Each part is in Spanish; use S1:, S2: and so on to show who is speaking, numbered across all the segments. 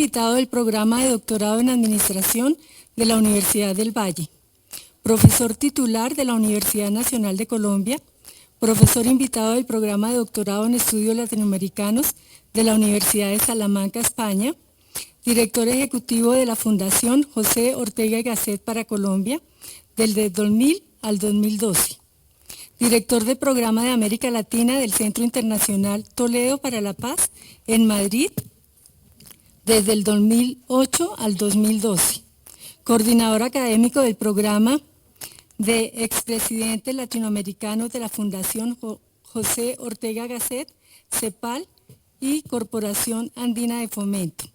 S1: invitado del programa de doctorado en Administración de la Universidad del Valle, profesor titular de la Universidad Nacional de Colombia, profesor invitado del programa de doctorado en Estudios Latinoamericanos de la Universidad de Salamanca, España, director ejecutivo de la Fundación José Ortega y Gasset para Colombia, desde 2000 al 2012. Director del Programa de América Latina del Centro Internacional Toledo para la Paz en Madrid, desde el 2008 al 2012. Coordinador académico del Programa de Expresidentes Latinoamericanos de la Fundación José Ortega Gasset, CEPAL y Corporación Andina de Fomento.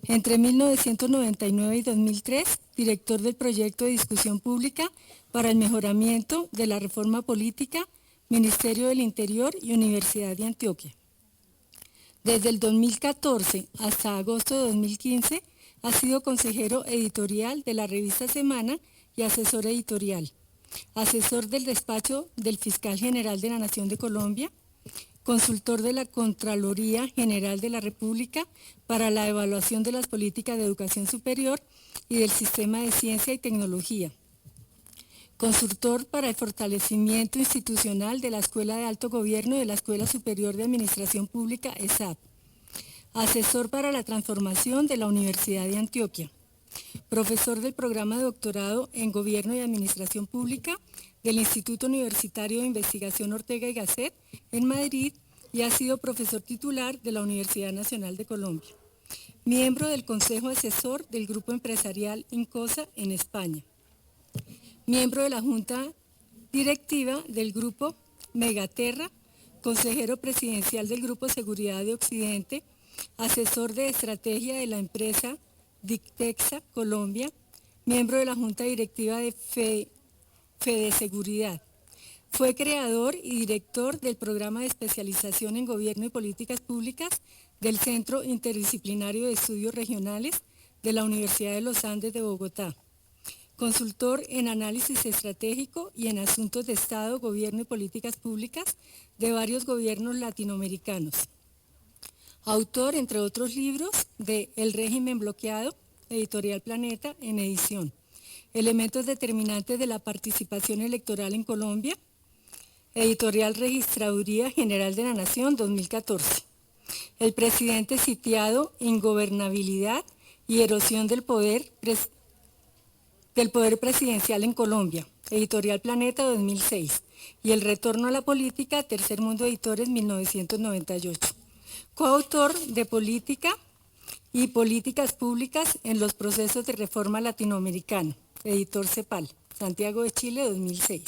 S1: Entre 1999 y 2003, director del Proyecto de Discusión Pública para el Mejoramiento de la Reforma Política, Ministerio del Interior y Universidad de Antioquia. Desde el 2014 hasta agosto de 2015, ha sido consejero editorial de la revista Semana y asesor editorial, asesor del despacho del Fiscal General de la Nación de Colombia, consultor de la Contraloría General de la República para la evaluación de las políticas de educación superior y del sistema de ciencia y tecnología, consultor para el fortalecimiento institucional de la Escuela de Alto Gobierno y de la Escuela Superior de Administración Pública, ESAP, asesor para la transformación de la Universidad de Antioquia, profesor del programa de doctorado en Gobierno y Administración Pública del Instituto Universitario de Investigación Ortega y Gasset en Madrid y ha sido profesor titular de la Universidad Nacional de Colombia. Miembro del Consejo Asesor del Grupo Empresarial Incosa en España. Miembro de la Junta Directiva del Grupo Megaterra, consejero presidencial del Grupo Seguridad de Occidente, asesor de estrategia de la empresa Dictexa Colombia, miembro de la Junta Directiva de Fedeseguridad. Fue creador y director del programa de especialización en Gobierno y Políticas Públicas del Centro Interdisciplinario de Estudios Regionales de la Universidad de los Andes de Bogotá. Consultor en análisis estratégico y en asuntos de Estado, Gobierno y Políticas Públicas de varios gobiernos latinoamericanos. Autor, entre otros libros, de El régimen bloqueado, Editorial Planeta, en edición. Elementos determinantes de la participación electoral en Colombia, Editorial Registraduría General de la Nación, 2014. El presidente sitiado, Ingobernabilidad y erosión del poder presidencial en Colombia, Editorial Planeta, 2006. Y El retorno a la política, Tercer Mundo Editores, 1998. Coautor de Política y Políticas Públicas en los procesos de reforma latinoamericana, editor CEPAL, Santiago de Chile, 2006.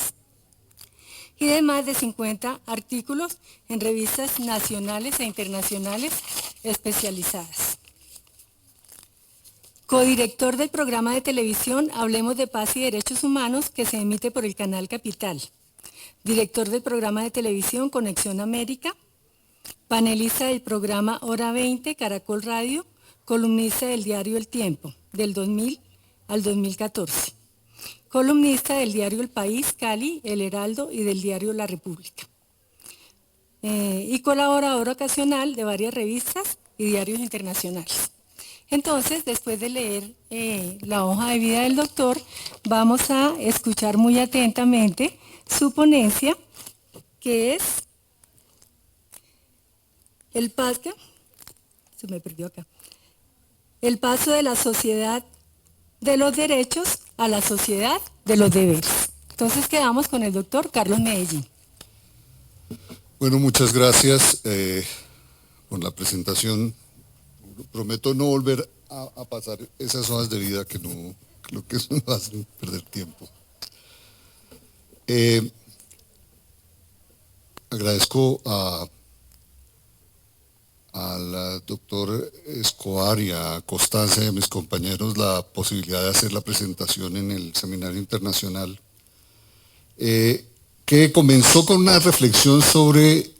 S1: Y de más de 50 artículos en revistas nacionales e internacionales especializadas. Codirector del programa de televisión Hablemos de Paz y Derechos Humanos, que se emite por el canal Capital. Director del programa de televisión Conexión América. Panelista del programa Hora 20, Caracol Radio, columnista del diario El Tiempo, del 2000 al 2014. Columnista del diario El País, Cali, El Heraldo y del diario La República. Y colaborador ocasional de varias revistas y diarios internacionales. Entonces, después de leer la hoja de vida del doctor, vamos a escuchar muy atentamente su ponencia, que es el paso de la sociedad de los derechos a la sociedad de los deberes. Entonces quedamos con el doctor Carlos Medellín.
S2: Bueno, muchas gracias por la presentación. Prometo no volver a pasar esas hojas de vida que no creo que eso nos hace perder tiempo. Agradezco al doctor Escobar y a Constanza y a mis compañeros la posibilidad de hacer la presentación en el seminario internacional, que comenzó con una reflexión sobre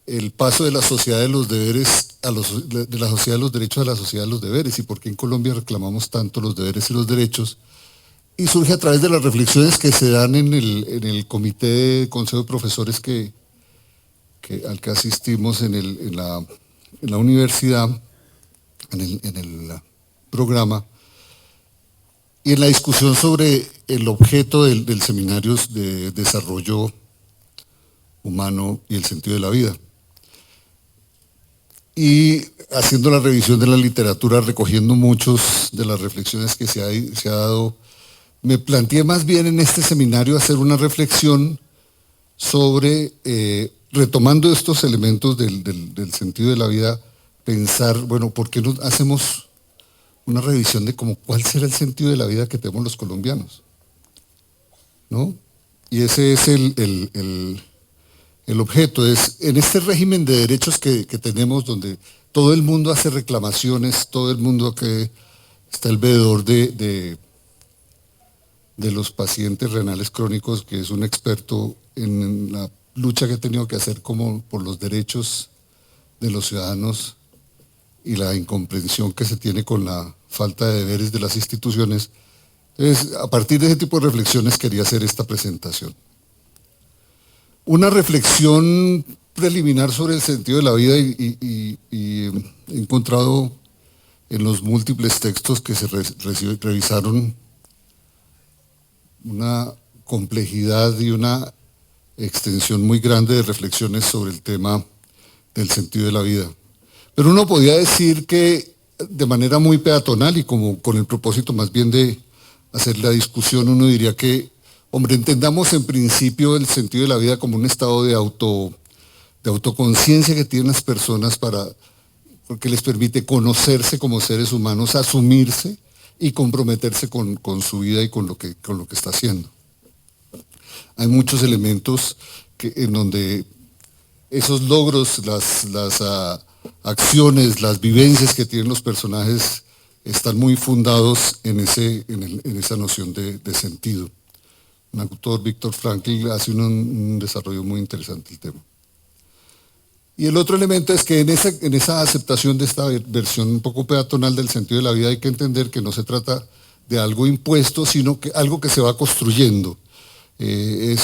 S2: el paso de la sociedad de los deberes de la sociedad de los derechos a la sociedad de los deberes y por qué en Colombia reclamamos tanto los deberes y los derechos, y surge a través de las reflexiones que se dan en el comité de consejo de profesores al que asistimos en la universidad, en el programa, y en la discusión sobre el objeto del seminario de desarrollo humano y el sentido de la vida. Y haciendo la revisión de la literatura, recogiendo muchas de las reflexiones que se ha dado, me planteé más bien en este seminario hacer una reflexión sobre, retomando estos elementos del sentido de la vida, pensar, bueno, ¿por qué no hacemos una revisión de cuál será el sentido de la vida que tenemos los colombianos? ¿No? Y ese es el objeto, es en este régimen de derechos que tenemos, donde todo el mundo hace reclamaciones, todo el mundo que está el veedor de los pacientes renales crónicos, que es un experto en la lucha que ha tenido que hacer por los derechos de los ciudadanos y la incomprensión que se tiene con la falta de deberes de las instituciones. Entonces, a partir de ese tipo de reflexiones quería hacer esta presentación. Una reflexión preliminar sobre el sentido de la vida y he encontrado en los múltiples textos que se revisaron una complejidad y una extensión muy grande de reflexiones sobre el tema del sentido de la vida. Pero uno podía decir que de manera muy peatonal y como con el propósito más bien de hacer la discusión, uno diría que, hombre, entendamos en principio el sentido de la vida como un estado de autoconciencia que tienen las personas porque les permite conocerse como seres humanos, asumirse y comprometerse con su vida y con lo que está haciendo. Hay muchos elementos en donde esos logros, las acciones, las vivencias que tienen los personajes están muy fundados en esa noción de sentido. Un autor, Viktor Frankl, hace un desarrollo muy interesante del tema. Y el otro elemento es que en esa aceptación de esta versión un poco peatonal del sentido de la vida hay que entender que no se trata de algo impuesto, sino que algo que se va construyendo. Es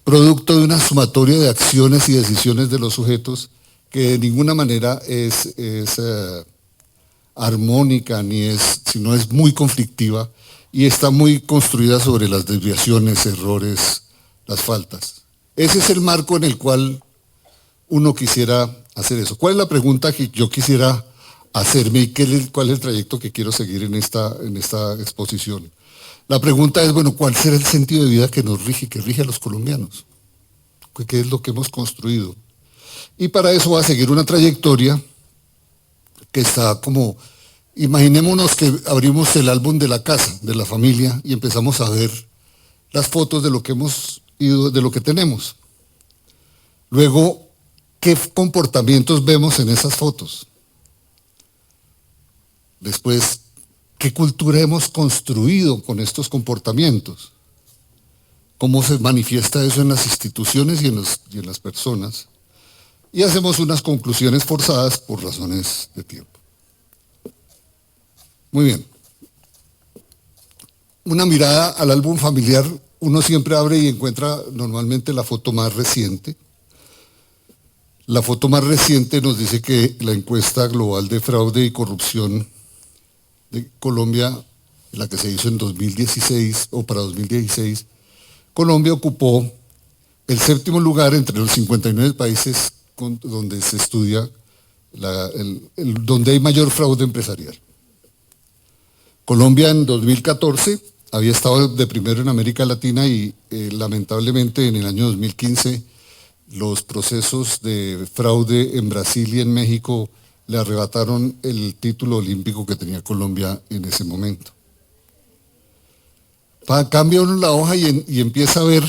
S2: producto de una sumatoria de acciones y decisiones de los sujetos que de ninguna manera es armónica, sino es muy conflictiva y está muy construida sobre las desviaciones, errores, las faltas. Ese es el marco en el cual uno quisiera hacer eso. ¿Cuál es la pregunta que yo quisiera hacerme y cuál es el trayecto que quiero seguir en esta exposición? La pregunta es, bueno, ¿cuál será el sentido de vida que nos rige, que rige a los colombianos? ¿Qué es lo que hemos construido? Y para eso va a seguir una trayectoria que está como, imaginémonos que abrimos el álbum de la casa, de la familia, y empezamos a ver las fotos de lo que hemos ido, de lo que tenemos. Luego, ¿qué comportamientos vemos en esas fotos? Después, ¿qué cultura hemos construido con estos comportamientos? ¿Cómo se manifiesta eso en las instituciones y en las personas? Y hacemos unas conclusiones forzadas por razones de tiempo. Muy bien. Una mirada al álbum familiar, uno siempre abre y encuentra normalmente la foto más reciente. La foto más reciente nos dice que la encuesta global de fraude y corrupción de Colombia, la que se hizo en 2016 o para 2016, Colombia ocupó el 7º lugar entre los 59 países donde se estudia, donde hay mayor fraude empresarial. Colombia en 2014 había estado de primero en América Latina y lamentablemente en el año 2015 los procesos de fraude en Brasil y en México le arrebataron el título olímpico que tenía Colombia en ese momento. Cambia uno la hoja y empieza a ver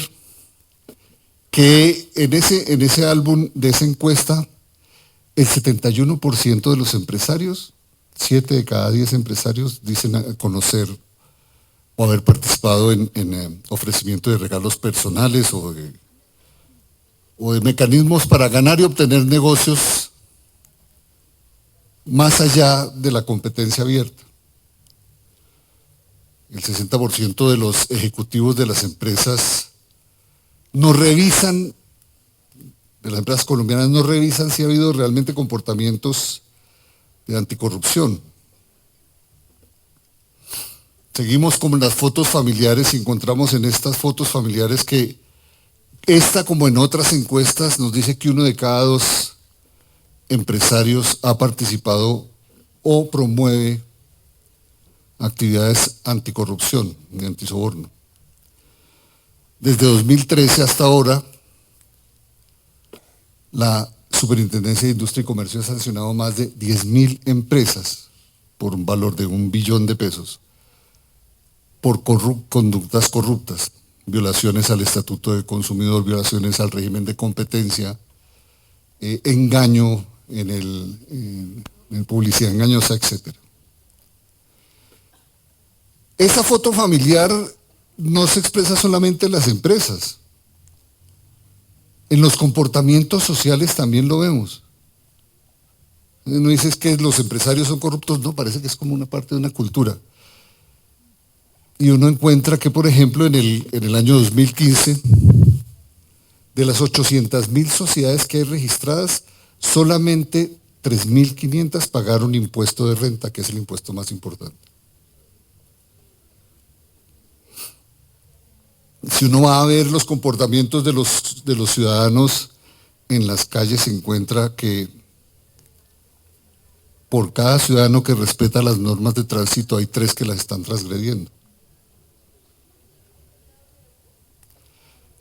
S2: que en ese álbum de esa encuesta, el 71% de los empresarios, 7 de cada 10 empresarios dicen conocer o haber participado en ofrecimiento de regalos personales o de mecanismos para ganar y obtener negocios más allá de la competencia abierta. El 60% de los ejecutivos de las empresas no revisan, de las empresas colombianas no revisan si ha habido realmente comportamientos de anticorrupción. Seguimos con las fotos familiares y encontramos en estas fotos familiares que esta, como en otras encuestas, nos dice que 1 de cada 2 empresarios ha participado o promueve actividades anticorrupción y antisoborno. Desde 2013 hasta ahora, la Superintendencia de Industria y Comercio ha sancionado más de 10.000 empresas por un valor de $1 billón por conductas corruptas, violaciones al Estatuto del Consumidor, violaciones al régimen de competencia, engaño en publicidad engañosa, etc. Esa foto familiar no se expresa solamente en las empresas. En los comportamientos sociales también lo vemos. No dices que los empresarios son corruptos, no, parece que es como una parte de una cultura. Y uno encuentra que, por ejemplo, en el año 2015, de las 800.000 sociedades que hay registradas, solamente 3.500 pagaron impuesto de renta, que es el impuesto más importante. Si uno va a ver los comportamientos de los ciudadanos en las calles, se encuentra que por cada ciudadano que respeta las normas de tránsito hay 3 que las están transgrediendo.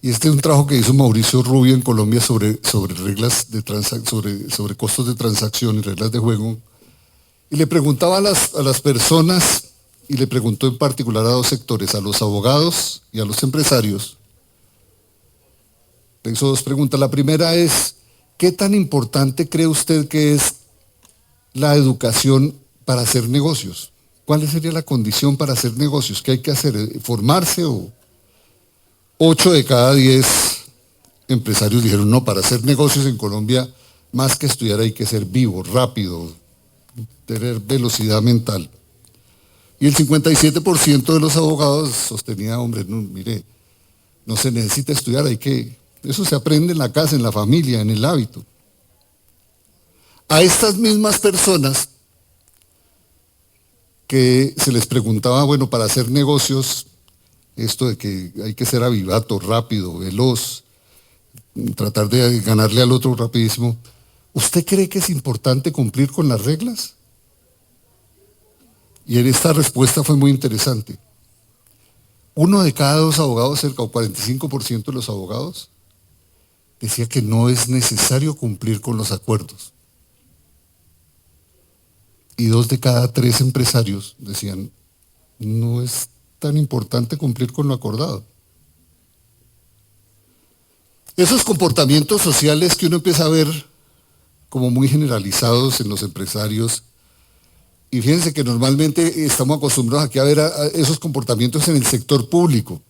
S2: Y este es un trabajo que hizo Mauricio Rubio en Colombia sobre reglas de sobre costos de transacción y reglas de juego. Y le preguntaba a las personas, y le preguntó en particular a 2 sectores, a los abogados y a los empresarios. Le hizo 2 preguntas. La primera es, ¿qué tan importante cree usted que es la educación para hacer negocios? ¿Cuál sería la condición para hacer negocios? ¿Qué hay que hacer? ¿Formarse o...? 8 de cada 10 empresarios dijeron, no, para hacer negocios en Colombia, más que estudiar hay que ser vivo, rápido, tener velocidad mental. Y el 57% de los abogados sostenía, hombre, no, mire, no se necesita estudiar, eso se aprende en la casa, en la familia, en el hábito. A estas mismas personas que se les preguntaba, bueno, para hacer negocios, esto de que hay que ser avivato, rápido, veloz, tratar de ganarle al otro rapidísimo, ¿usted cree que es importante cumplir con las reglas? Y en esta respuesta fue muy interesante. 1 de cada 2 abogados, cerca o 45% de los abogados, decía que no es necesario cumplir con los acuerdos. Y 2 de cada 3 empresarios decían, no es tan importante cumplir con lo acordado. Esos comportamientos sociales que uno empieza a ver como muy generalizados en los empresarios, y fíjense que normalmente estamos acostumbrados aquí a ver a esos comportamientos en el sector público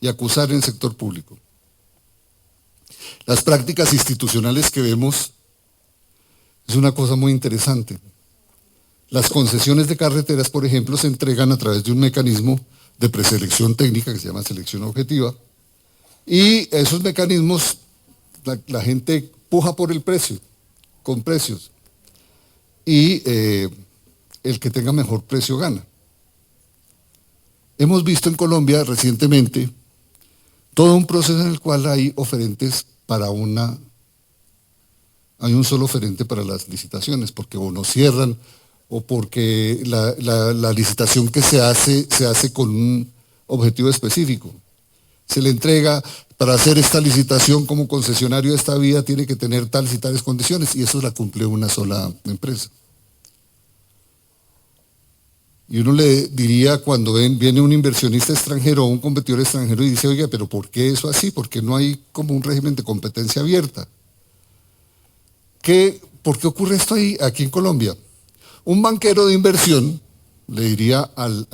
S2: y acusar en el sector público. Las prácticas institucionales que vemos es una cosa muy interesante. Las concesiones de carreteras, por ejemplo, se entregan a través de un mecanismo de preselección técnica que se llama selección objetiva, y esos mecanismos, la gente puja por el precio, con precios, y el que tenga mejor precio gana. Hemos visto en Colombia recientemente todo un proceso en el cual hay oferentes hay un solo oferente para las licitaciones, porque o no cierran, o porque la licitación que se hace con un objetivo específico. Se le entrega, para hacer esta licitación como concesionario de esta vía tiene que tener tales y tales condiciones, y eso la cumple una sola empresa. Y uno le diría, cuando viene un inversionista extranjero o un competidor extranjero y dice, oiga, pero ¿por qué eso así? ¿Por qué no hay como un régimen de competencia abierta? ¿Por qué ocurre esto aquí en Colombia? Un banquero de inversión le diría al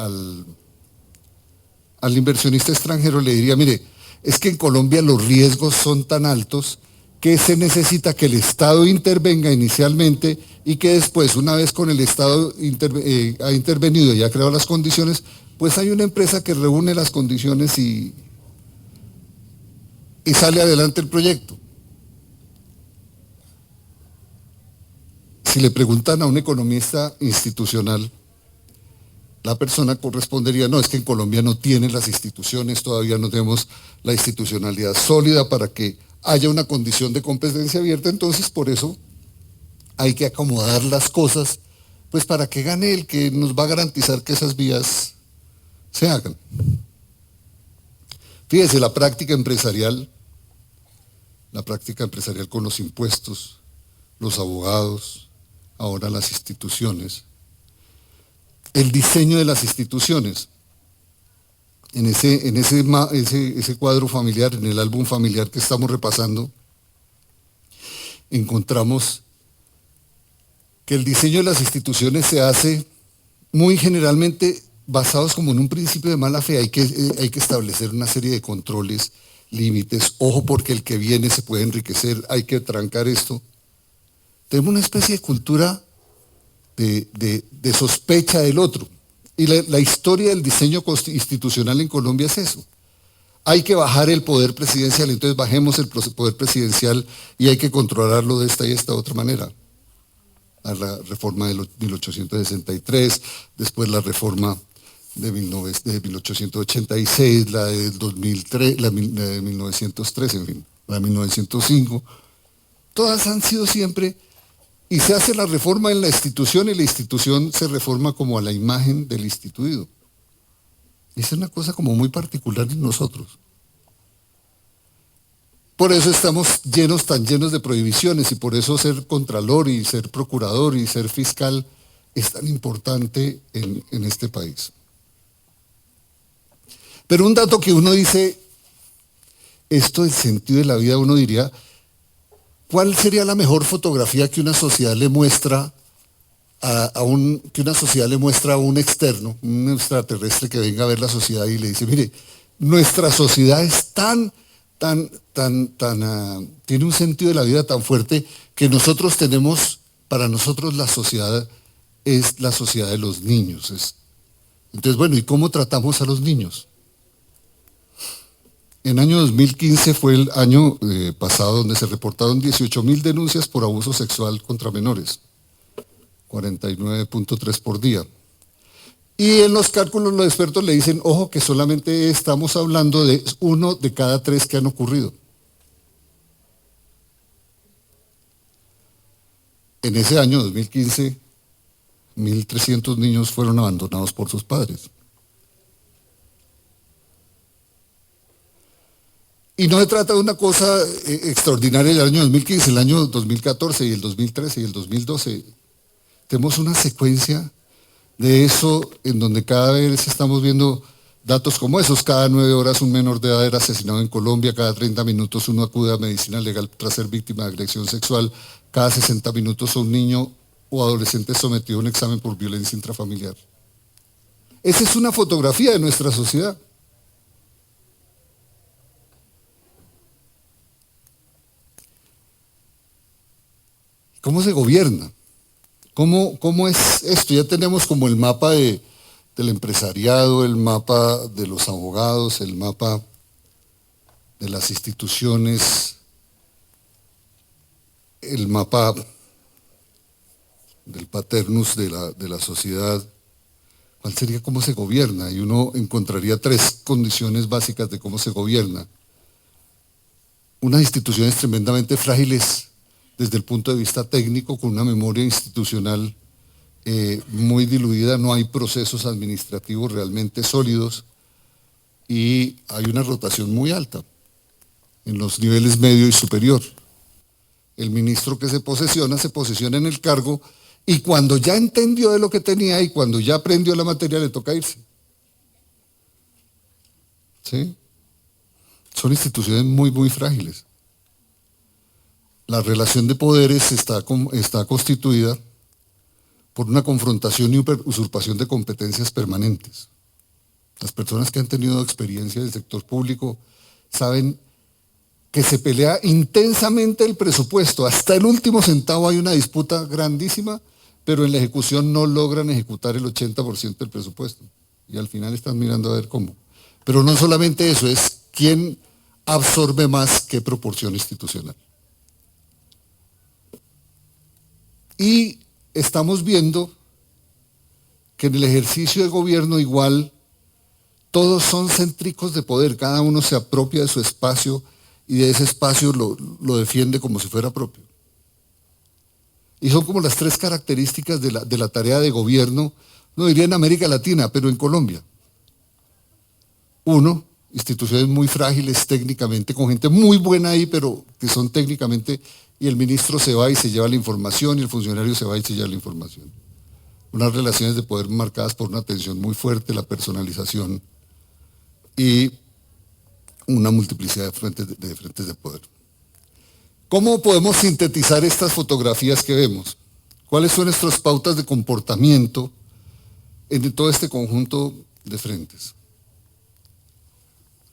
S2: inversionista extranjero, le diría, mire, es que en Colombia los riesgos son tan altos que se necesita que el Estado intervenga inicialmente y que después, una vez con el Estado ha intervenido y ha creado las condiciones, pues hay una empresa que reúne las condiciones y sale adelante el proyecto. si le preguntan a un economista institucional, la persona correspondería, no, es que en Colombia no tienen las instituciones, todavía no tenemos la institucionalidad sólida para que haya una condición de competencia abierta, entonces por eso hay que acomodar las cosas, pues para que gane el que nos va a garantizar que esas vías se hagan. Fíjese, la práctica empresarial con los impuestos, los abogados, ahora las instituciones, el diseño de las instituciones. En ese cuadro familiar, en el álbum familiar que estamos repasando, encontramos que el diseño de las instituciones se hace muy generalmente basados como en un principio de mala fe. Hay que establecer una serie de controles, límites, ojo porque el que viene se puede enriquecer, hay que trancar esto. Tenemos una especie de cultura de sospecha del otro. Y la historia del diseño institucional en Colombia es eso. Hay que bajar el poder presidencial, entonces bajemos el poder presidencial y hay que controlarlo de esta y esta otra manera. La reforma de 1863, después la reforma de 1886, la de 2003, la de 1903, en fin, la de 1905. Todas han sido siempre, y se hace la reforma en la institución y la institución se reforma como a la imagen del instituido. Y es una cosa como muy particular en nosotros. Por eso estamos tan llenos de prohibiciones y por eso ser contralor y ser procurador y ser fiscal es tan importante en este país. Pero un dato que uno dice, esto del sentido de la vida, uno diría, ¿cuál sería la mejor fotografía que una sociedad le muestra a un externo, un extraterrestre que venga a ver la sociedad y le dice, mire, nuestra sociedad es tiene un sentido de la vida tan fuerte que nosotros tenemos, para nosotros la sociedad es la sociedad de los niños. Entonces, bueno, ¿y cómo tratamos a los niños? En el año 2015 fue el año pasado donde se reportaron 18.000 denuncias por abuso sexual contra menores, 49.3 por día. Y en los cálculos los expertos le dicen, ojo, que solamente estamos hablando de 1 de cada 3 que han ocurrido. En ese año 2015, 1.300 niños fueron abandonados por sus padres. Y no se trata de una cosa extraordinaria el año 2015, el año 2014 y el 2013 y el 2012. Tenemos una secuencia de eso en donde cada vez estamos viendo datos como esos. Cada 9 horas un menor de edad era asesinado en Colombia, cada 30 minutos uno acude a medicina legal tras ser víctima de agresión sexual, cada 60 minutos un niño o adolescente sometido a un examen por violencia intrafamiliar. Esa es una fotografía de nuestra sociedad. ¿Cómo se gobierna? ¿Cómo es esto? Ya tenemos como el mapa del empresariado, el mapa de los abogados, el mapa de las instituciones, el mapa del paternus de la sociedad. ¿Cuál sería cómo se gobierna? Y uno encontraría 3 condiciones básicas de cómo se gobierna. Unas instituciones tremendamente frágiles desde el punto de vista técnico, con una memoria institucional muy diluida, no hay procesos administrativos realmente sólidos y hay una rotación muy alta en los niveles medio y superior. El ministro que se posesiona en el cargo y cuando ya entendió de lo que tenía y cuando ya aprendió la materia le toca irse. ¿Sí? Son instituciones muy, muy frágiles. La relación de poderes está constituida por una confrontación y usurpación de competencias permanentes. Las personas que han tenido experiencia en el sector público saben que se pelea intensamente el presupuesto. Hasta el último centavo hay una disputa grandísima, pero en la ejecución no logran ejecutar el 80% del presupuesto. Y al final están mirando a ver cómo. Pero no solamente eso, es quién absorbe más qué proporción institucional. Y estamos viendo que en el ejercicio de gobierno igual todos son céntricos de poder, cada uno se apropia de su espacio y de ese espacio lo defiende como si fuera propio. Y son como las tres características de la tarea de gobierno, no diría en América Latina, pero en Colombia. Uno, instituciones muy frágiles técnicamente, con gente muy buena ahí, pero que son técnicamente, y el ministro se va y se lleva la información, y el funcionario se va y se lleva la información. Unas relaciones de poder marcadas por una tensión muy fuerte, la personalización y una multiplicidad de frentes de poder. ¿Cómo podemos sintetizar estas fotografías que vemos? ¿Cuáles son nuestras pautas de comportamiento en todo este conjunto de frentes?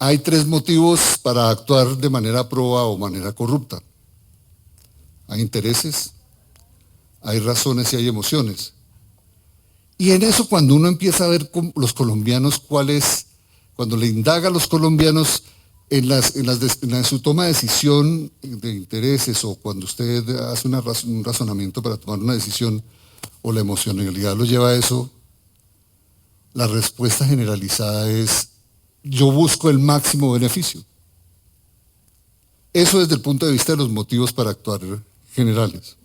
S2: Hay tres motivos para actuar de manera proba o manera corrupta. Hay intereses, hay razones y hay emociones. Y en eso cuando uno empieza a ver con los colombianos cuando le indaga a los colombianos en su toma de decisión de intereses o cuando usted hace un razonamiento para tomar una decisión o la emocionalidad lo lleva a eso, la respuesta generalizada es: yo busco el máximo beneficio. Eso desde el punto de vista de los motivos para actuar generales.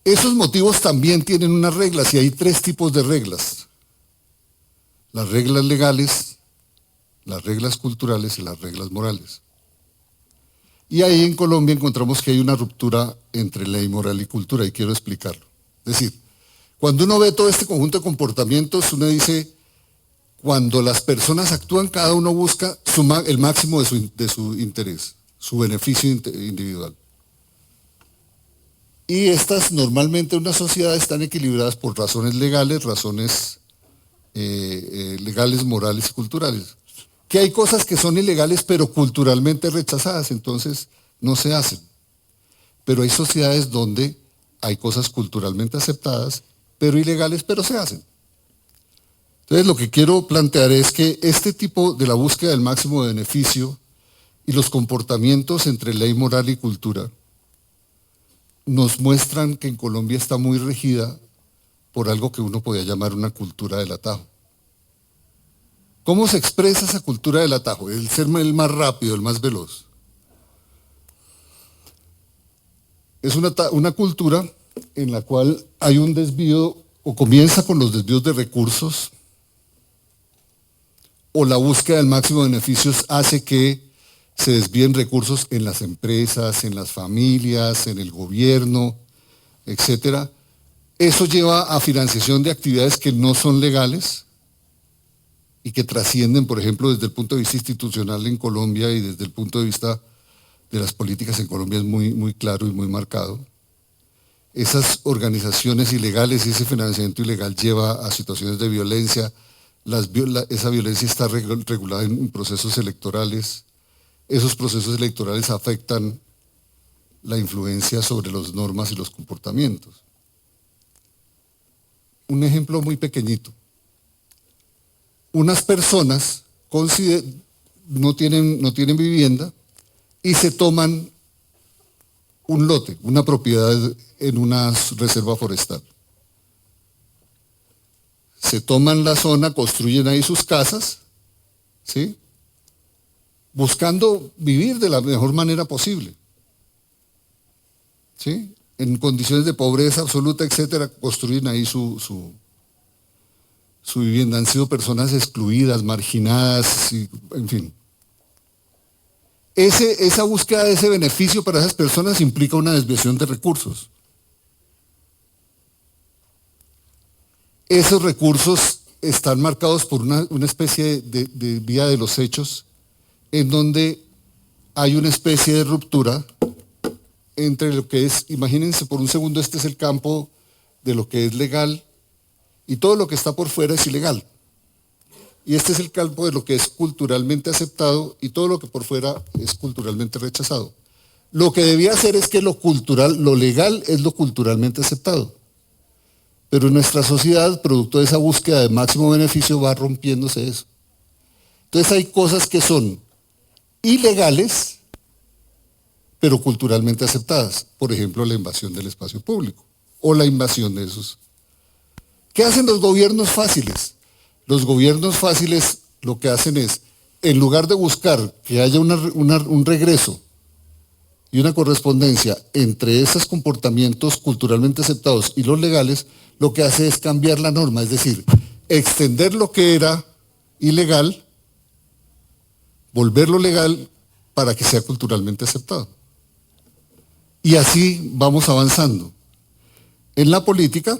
S2: Esos motivos también tienen unas reglas y hay tres tipos de reglas. Las reglas legales, las reglas culturales y las reglas morales. Y ahí en Colombia encontramos que hay una ruptura entre ley, moral y cultura y quiero explicarlo. Es decir, cuando uno ve todo este conjunto de comportamientos, uno dice, cuando las personas actúan, cada uno busca el máximo de su interés, su beneficio individual. Y estas normalmente en una sociedad están equilibradas por razones legales, legales, morales y culturales. Que hay cosas que son ilegales pero culturalmente rechazadas, entonces no se hacen. Pero hay sociedades donde hay cosas culturalmente aceptadas, pero ilegales, pero se hacen. Entonces lo que quiero plantear es que este tipo de la búsqueda del máximo de beneficio y los comportamientos entre ley, moral y cultura nos muestran que en Colombia está muy regida por algo que uno podría llamar una cultura del atajo. ¿Cómo se expresa esa cultura del atajo? El ser el más rápido, el más veloz. Es una cultura en la cual hay un desvío, o comienza con los desvíos de recursos, o la búsqueda del máximo de beneficios hace que se desvíen recursos en las empresas, en las familias, en el gobierno, etc. Eso lleva a financiación de actividades que no son legales y que trascienden, por ejemplo, desde el punto de vista institucional en Colombia y desde el punto de vista de las políticas en Colombia es muy, muy claro y muy marcado. Esas organizaciones ilegales y ese financiamiento ilegal lleva a situaciones de violencia. Esa violencia está regulada en procesos electorales. Esos procesos electorales afectan la influencia sobre las normas y los comportamientos. Un ejemplo muy pequeñito. Unas personas no tienen vivienda y se toman un lote, una propiedad en una reserva forestal. Se toman la zona, construyen ahí sus casas, ¿sí?, buscando vivir de la mejor manera posible, ¿sí?, en condiciones de pobreza absoluta, etcétera, construyen ahí su vivienda. Han sido personas excluidas, marginadas, en fin. Esa búsqueda de ese beneficio para esas personas implica una desviación de recursos. Esos recursos están marcados por una especie de vía de los hechos, en donde hay una especie de ruptura entre lo que es, imagínense por un segundo, este es el campo de lo que es legal y todo lo que está por fuera es ilegal. Y este es el campo de lo que es culturalmente aceptado y todo lo que por fuera es culturalmente rechazado. Lo que debía hacer es que lo legal es lo culturalmente aceptado. Pero en nuestra sociedad, producto de esa búsqueda de máximo beneficio, va rompiéndose eso. Entonces hay cosas que son ilegales pero culturalmente aceptadas. Por ejemplo, la invasión del espacio público o la invasión de esos. ¿Qué hacen los gobiernos fáciles? Los gobiernos fáciles lo que hacen es, en lugar de buscar que haya un regreso y una correspondencia entre esos comportamientos culturalmente aceptados y los legales, lo que hace es cambiar la norma, es decir, extender lo que era ilegal, volverlo legal para que sea culturalmente aceptado. Y así vamos avanzando. En la política,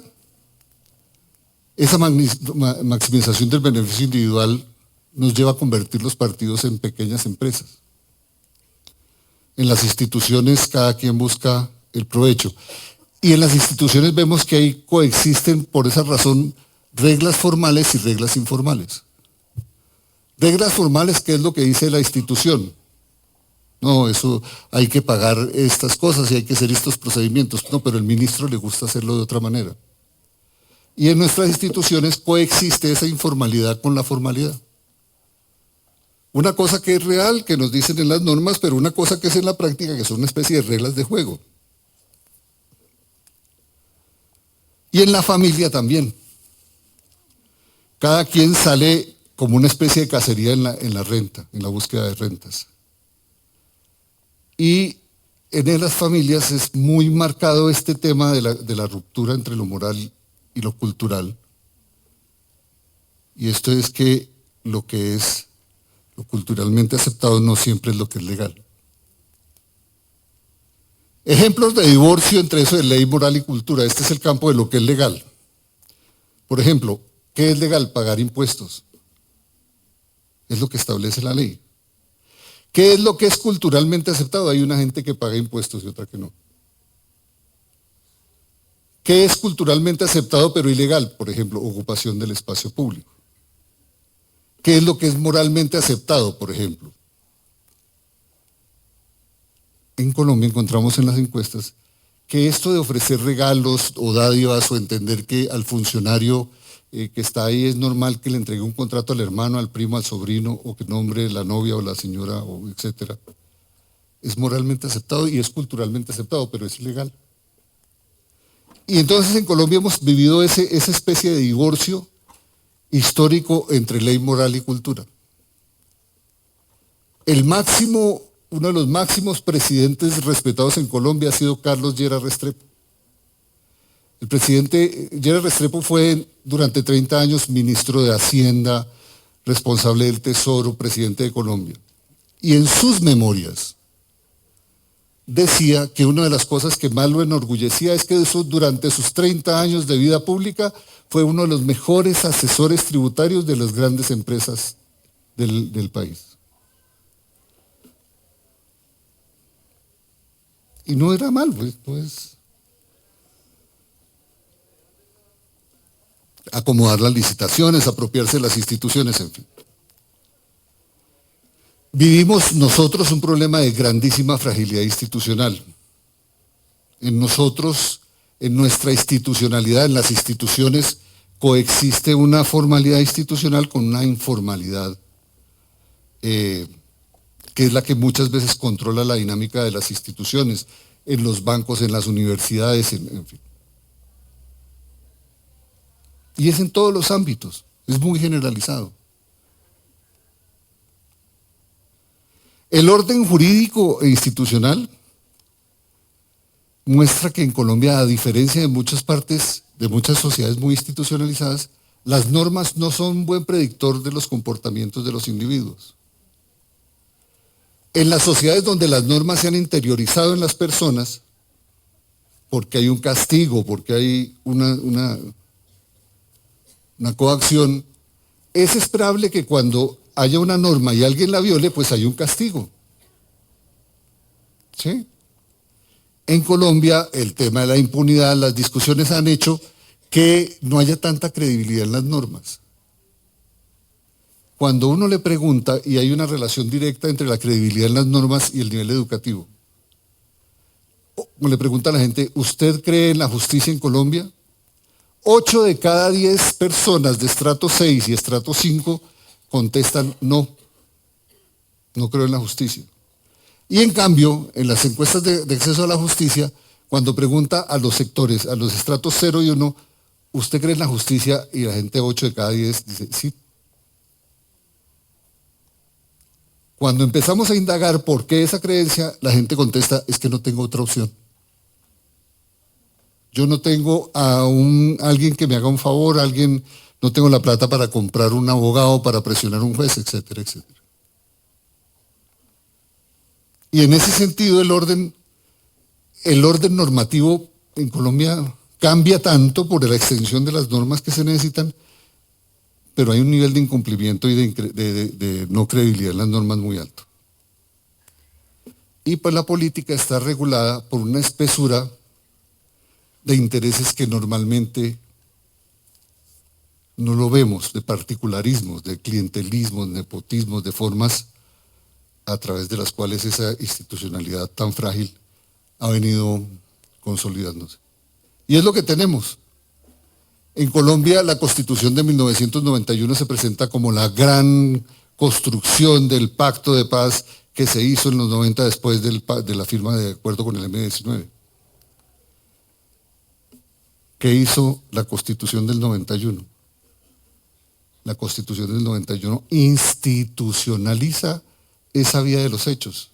S2: esa maximización del beneficio individual nos lleva a convertir los partidos en pequeñas empresas. En las instituciones cada quien busca el provecho. Y en las instituciones vemos que ahí coexisten por esa razón reglas formales y reglas informales. Reglas formales, ¿qué es lo que dice la institución? No, eso hay que pagar estas cosas y hay que hacer estos procedimientos. No, pero al ministro le gusta hacerlo de otra manera. Y en nuestras instituciones coexiste esa informalidad con la formalidad. Una cosa que es real, que nos dicen en las normas, pero una cosa que es en la práctica, que son una especie de reglas de juego. Y en la familia también. Cada quien sale como una especie de cacería en la renta, en la búsqueda de rentas. Y en las familias es muy marcado este tema de la ruptura entre lo moral y lo cultural. Y esto es que lo culturalmente aceptado no siempre es lo que es legal. Ejemplos de divorcio entre eso de ley, moral y cultura. Este es el campo de lo que es legal. Por ejemplo, ¿qué es legal? Pagar impuestos. Es lo que establece la ley. ¿Qué es lo que es culturalmente aceptado? Hay una gente que paga impuestos y otra que no. ¿Qué es culturalmente aceptado pero ilegal? Por ejemplo, ocupación del espacio público. ¿Qué es lo que es moralmente aceptado, por ejemplo? En Colombia encontramos en las encuestas que esto de ofrecer regalos o dádivas o entender que al funcionario que está ahí es normal que le entregue un contrato al hermano, al primo, al sobrino, o que nombre la novia o la señora, o etcétera, es moralmente aceptado y es culturalmente aceptado, pero es ilegal. Y entonces en Colombia hemos vivido esa especie de divorcio histórico entre ley, moral y cultura. Uno de los máximos presidentes respetados en Colombia ha sido Carlos Lleras Restrepo. El presidente Lleras Restrepo fue durante 30 años ministro de Hacienda, responsable del Tesoro, presidente de Colombia. Y en sus memorias decía que una de las cosas que más lo enorgullecía es que durante sus 30 años de vida pública fue uno de los mejores asesores tributarios de las grandes empresas del país. Y no era mal, pues, acomodar las licitaciones, apropiarse de las instituciones, en fin. Vivimos nosotros un problema de grandísima fragilidad institucional. En nosotros, en nuestra institucionalidad, en las instituciones, coexiste una formalidad institucional con una informalidad, que es la que muchas veces controla la dinámica de las instituciones, en los bancos, en las universidades, en fin. Y es en todos los ámbitos, es muy generalizado. El orden jurídico e institucional muestra que en Colombia, a diferencia de muchas partes, de muchas sociedades muy institucionalizadas, las normas no son un buen predictor de los comportamientos de los individuos. En las sociedades donde las normas se han interiorizado en las personas, porque hay un castigo, porque hay una coacción, es esperable que cuando haya una norma y alguien la viole, pues hay un castigo. ¿Sí? En Colombia, el tema de la impunidad, las discusiones han hecho que no haya tanta credibilidad en las normas. Cuando uno le pregunta, y hay una relación directa entre la credibilidad en las normas y el nivel educativo, le pregunta a la gente, ¿usted cree en la justicia en Colombia? 8 de cada 10 personas de estrato 6 y estrato 5 contestan no creo en la justicia. Y en cambio, en las encuestas de acceso a la justicia, cuando pregunta a los sectores, a los estratos 0 y 1, ¿usted cree en la justicia? Y la gente 8 de cada 10 dice, sí. Cuando empezamos a indagar por qué esa creencia, la gente contesta, es que no tengo otra opción. Yo no tengo a alguien que me haga un favor, no tengo la plata para comprar un abogado, para presionar a un juez, etcétera, etcétera. Y en ese sentido el orden normativo en Colombia cambia tanto por la extensión de las normas que se necesitan, pero hay un nivel de incumplimiento y de no credibilidad en las normas muy alto. Y pues la política está regulada por una espesura de intereses que normalmente no lo vemos, de particularismos, de clientelismos, nepotismos, de formas a través de las cuales esa institucionalidad tan frágil ha venido consolidándose. Y es lo que tenemos. En Colombia la Constitución de 1991 se presenta como la gran construcción del pacto de paz que se hizo en los 90 después de la firma de acuerdo con el M-19. ¿Qué hizo la Constitución del 91? La Constitución del 91 institucionaliza esa vía de los hechos.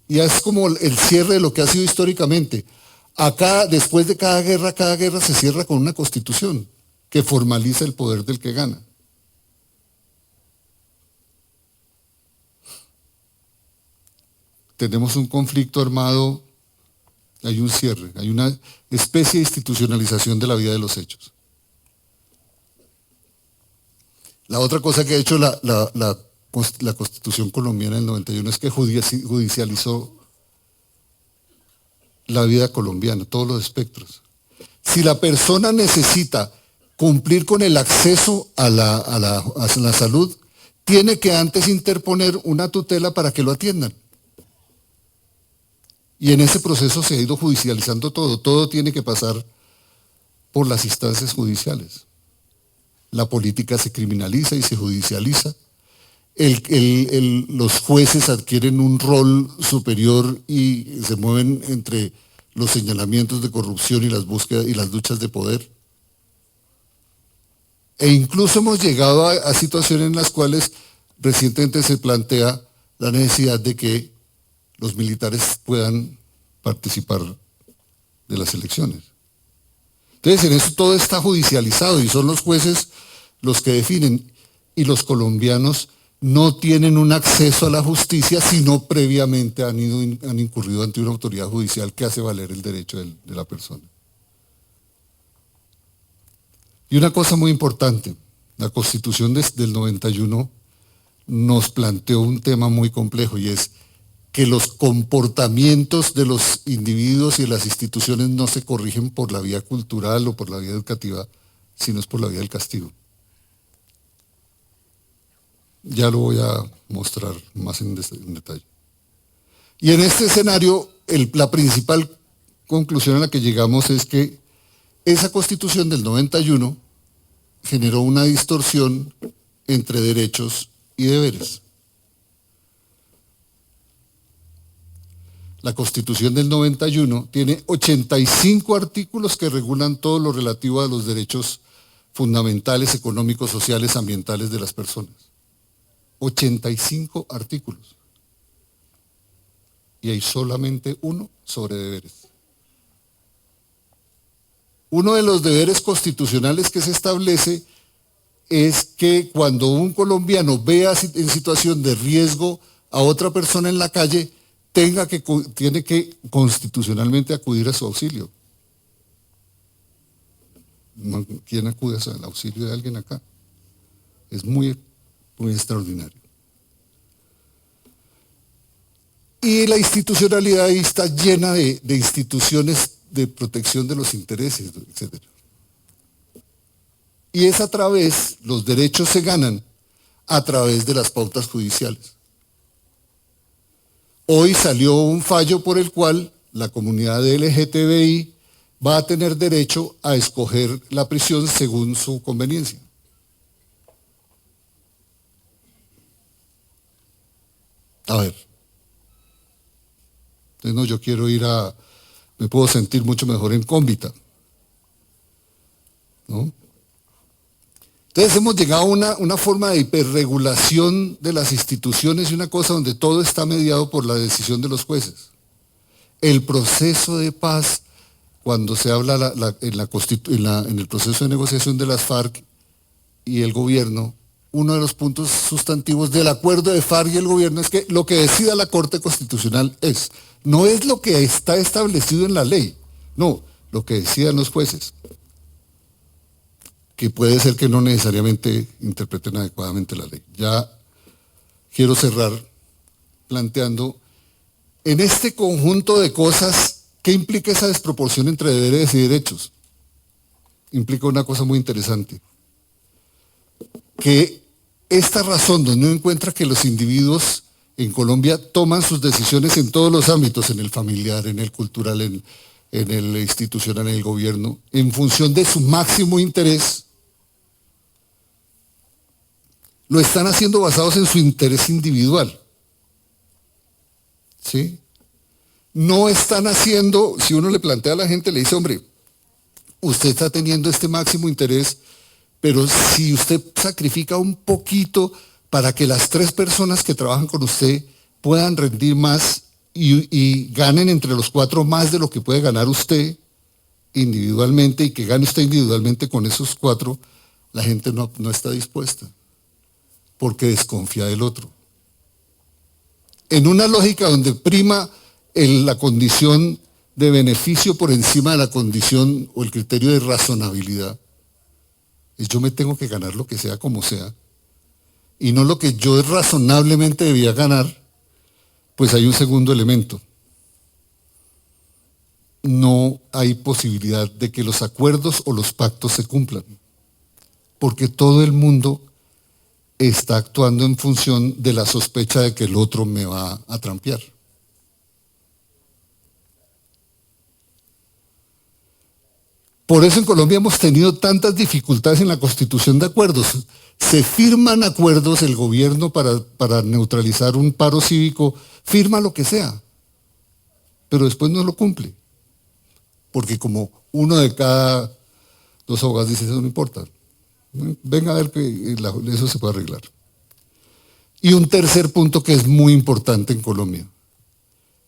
S2: Y es como el cierre de lo que ha sido históricamente. Acá, después de cada guerra se cierra con una constitución que formaliza el poder del que gana. Tenemos un conflicto armado, hay un cierre, hay una especie de institucionalización de la vida de los hechos. La otra cosa que ha hecho la Constitución colombiana del 91 es que judicializó la vida colombiana, todos los espectros. Si la persona necesita cumplir con el acceso a la salud, tiene que antes interponer una tutela para que lo atiendan. Y en ese proceso se ha ido judicializando todo tiene que pasar por las instancias judiciales. La política se criminaliza y se judicializa. Los jueces adquieren un rol superior y se mueven entre los señalamientos de corrupción y las búsquedas y las luchas de poder. E incluso hemos llegado a situaciones en las cuales recientemente se plantea la necesidad de que los militares puedan participar de las elecciones. Entonces, en eso todo está judicializado y son los jueces los que definen, y los colombianos no tienen un acceso a la justicia si no previamente han incurrido ante una autoridad judicial que hace valer el derecho de la persona. Y una cosa muy importante, la Constitución del 91 nos planteó un tema muy complejo y es que los comportamientos de los individuos y de las instituciones no se corrigen por la vía cultural o por la vía educativa, sino es por la vía del castigo. Ya lo voy a mostrar más en detalle. Y en este escenario, la principal conclusión a la que llegamos es que esa Constitución del 91 generó una distorsión entre derechos y deberes. La Constitución del 91 tiene 85 artículos que regulan todo lo relativo a los derechos fundamentales, económicos, sociales, ambientales de las personas. 85 artículos. Y hay solamente uno sobre deberes. Uno de los deberes constitucionales que se establece es que cuando un colombiano vea en situación de riesgo a otra persona en la calle, tiene que constitucionalmente acudir a su auxilio. ¿Quién acude al auxilio de alguien acá? Es muy extraordinario. Y la institucionalidad ahí está llena de instituciones de protección de los intereses, etc. Y es los derechos se ganan a través de las pautas judiciales. Hoy salió un fallo por el cual la comunidad LGTBI va a tener derecho a escoger la prisión según su conveniencia. A ver, Entonces, no, yo quiero me puedo sentir mucho mejor en Cómbita, ¿no? Entonces hemos llegado a una forma de hiperregulación de las instituciones y una cosa donde todo está mediado por la decisión de los jueces. El proceso de paz, cuando se habla en el proceso de negociación de las FARC y el gobierno, uno de los puntos sustantivos del acuerdo de FARC y el gobierno es que lo que decida la Corte Constitucional no es lo que está establecido en la ley, no, lo que decidan los jueces, que puede ser que no necesariamente interpreten adecuadamente la ley. Ya quiero cerrar planteando, en este conjunto de cosas, ¿qué implica esa desproporción entre deberes y derechos? Implica una cosa muy interesante, que esta razón donde uno encuentra que los individuos en Colombia toman sus decisiones en todos los ámbitos, en el familiar, en el cultural, en el institucional, en el gobierno, en función de su máximo interés, lo están haciendo basados en su interés individual. ¿Sí? No están haciendo, si uno le plantea a la gente, le dice, hombre, usted está teniendo este máximo interés, pero si usted sacrifica un poquito para que las 3 personas que trabajan con usted puedan rendir más y ganen entre los 4 más de lo que puede ganar usted individualmente y que gane usted individualmente con esos 4, la gente no está dispuesta, porque desconfía del otro. En una lógica donde prima la condición de beneficio por encima de la condición o el criterio de razonabilidad, yo me tengo que ganar lo que sea como sea, y no lo que yo razonablemente debía ganar, pues hay un segundo elemento. No hay posibilidad de que los acuerdos o los pactos se cumplan, porque todo el mundo está actuando en función de la sospecha de que el otro me va a trampear. Por eso en Colombia hemos tenido tantas dificultades en la constitución de acuerdos. Se firman acuerdos, el gobierno para neutralizar un paro cívico, firma lo que sea, pero después no lo cumple. Porque como uno de cada 2 abogados dice, eso no importa. Venga a ver que eso se puede arreglar. Y un tercer punto que es muy importante en Colombia.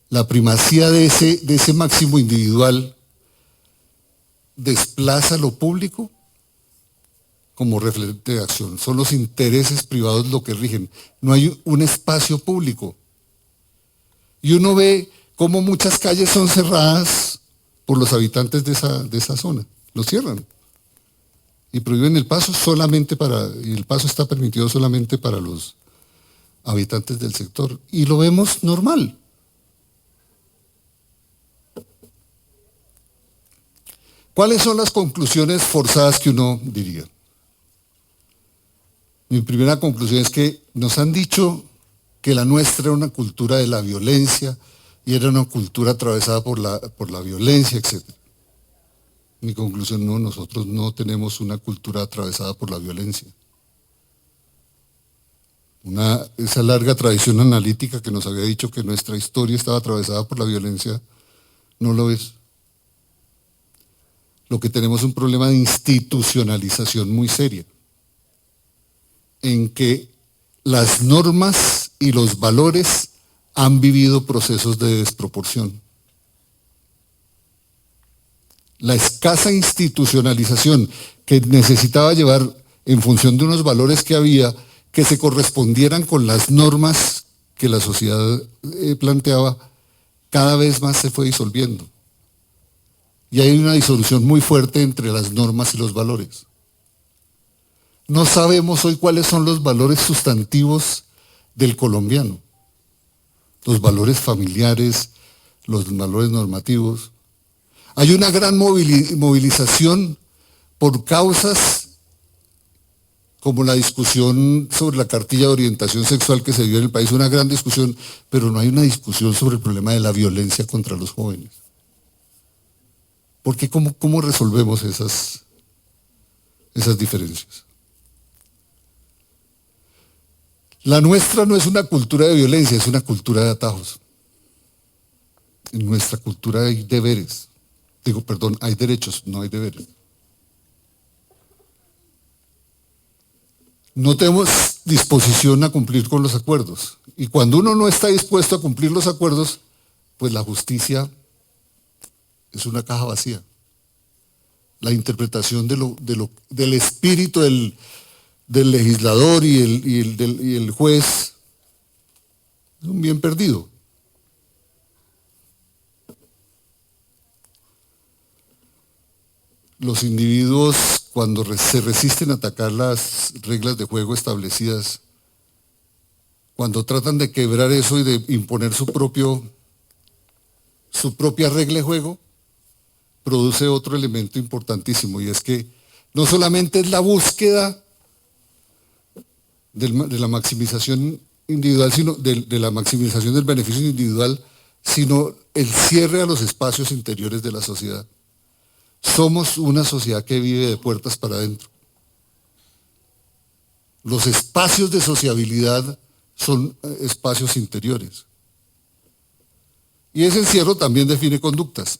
S2: La primacía de ese máximo individual desplaza lo público como referente de acción. Son los intereses privados lo que rigen. No hay un espacio público. Y uno ve cómo muchas calles son cerradas por los habitantes de esa zona. Los cierran. Y prohíben el paso y el paso está permitido solamente para los habitantes del sector. Y lo vemos normal. ¿Cuáles son las conclusiones forzadas que uno diría? Mi primera conclusión es que nos han dicho que la nuestra era una cultura de la violencia y era una cultura atravesada por la violencia, etc. Mi conclusión, no, nosotros no tenemos una cultura atravesada por la violencia. Esa larga tradición analítica que nos había dicho que nuestra historia estaba atravesada por la violencia, no lo es. Lo que tenemos es un problema de institucionalización muy seria, en que las normas y los valores han vivido procesos de desproporción. La escasa institucionalización que necesitaba llevar en función de unos valores que había, que se correspondieran con las normas que la sociedad planteaba, cada vez más se fue disolviendo. Y hay una disolución muy fuerte entre las normas y los valores. No sabemos hoy cuáles son los valores sustantivos del colombiano. Los valores familiares, los valores normativos. Hay una gran movilización por causas como la discusión sobre la cartilla de orientación sexual que se dio en el país, una gran discusión, pero no hay una discusión sobre el problema de la violencia contra los jóvenes. Porque ¿cómo resolvemos esas diferencias? La nuestra no es una cultura de violencia, es una cultura de atajos. En nuestra cultura hay deberes. Hay derechos, no hay deberes. No tenemos disposición a cumplir con los acuerdos. Y cuando uno no está dispuesto a cumplir los acuerdos, pues la justicia es una caja vacía. La interpretación del espíritu del legislador y el juez es un bien perdido. Los individuos, cuando se resisten a atacar las reglas de juego establecidas, cuando tratan de quebrar eso y de imponer su propia regla de juego, produce otro elemento importantísimo, y es que no solamente es la búsqueda de la maximización individual, sino de la maximización del beneficio individual, sino el cierre a los espacios interiores de la sociedad. Somos una sociedad que vive de puertas para adentro. Los espacios de sociabilidad son espacios interiores. Y ese encierro también define conductas.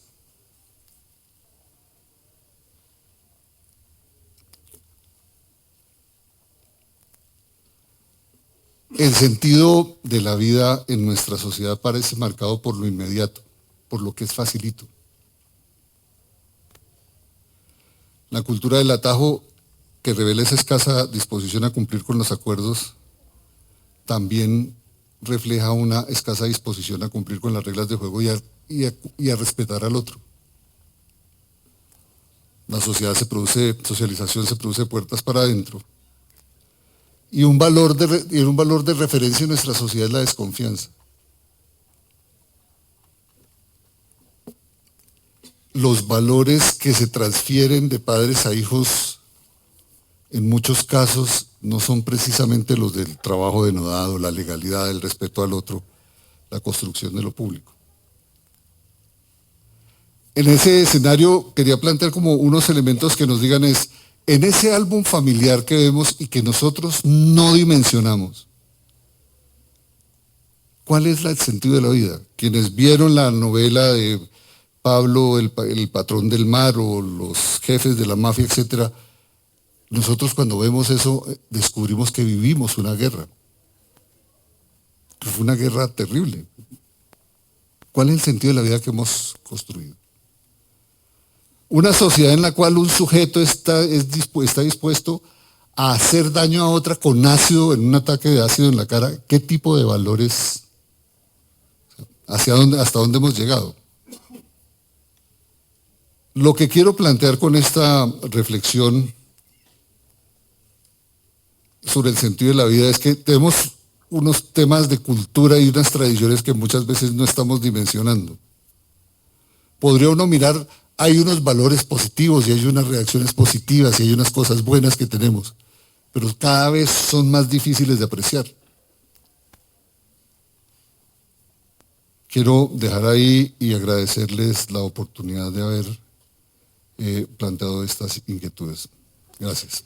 S2: El sentido de la vida en nuestra sociedad parece marcado por lo inmediato, por lo que es facilito. La cultura del atajo, que revela esa escasa disposición a cumplir con los acuerdos, también refleja una escasa disposición a cumplir con las reglas de juego y a respetar al otro. La sociedad socialización se produce de puertas para adentro. Y un valor de referencia en nuestra sociedad es la desconfianza. Los valores que se transfieren de padres a hijos, en muchos casos, no son precisamente los del trabajo denodado, la legalidad, el respeto al otro, la construcción de lo público. En ese escenario quería plantear como unos elementos que nos digan en ese álbum familiar que vemos y que nosotros no dimensionamos, ¿cuál es el sentido de la vida? Quienes vieron la novela de Pablo, el patrón del mar, o los jefes de la mafia, etcétera, nosotros cuando vemos eso descubrimos que vivimos una guerra. Que fue una guerra terrible. ¿Cuál es el sentido de la vida que hemos construido? Una sociedad en la cual un sujeto está dispuesto a hacer daño a otra con ácido, en un ataque de ácido en la cara. ¿Qué tipo de valores? ¿Hasta dónde hemos llegado? Lo que quiero plantear con esta reflexión sobre el sentido de la vida es que tenemos unos temas de cultura y unas tradiciones que muchas veces no estamos dimensionando. Podría uno mirar, hay unos valores positivos y hay unas reacciones positivas y hay unas cosas buenas que tenemos, pero cada vez son más difíciles de apreciar. Quiero dejar ahí y agradecerles la oportunidad de haber planteado estas inquietudes. Gracias.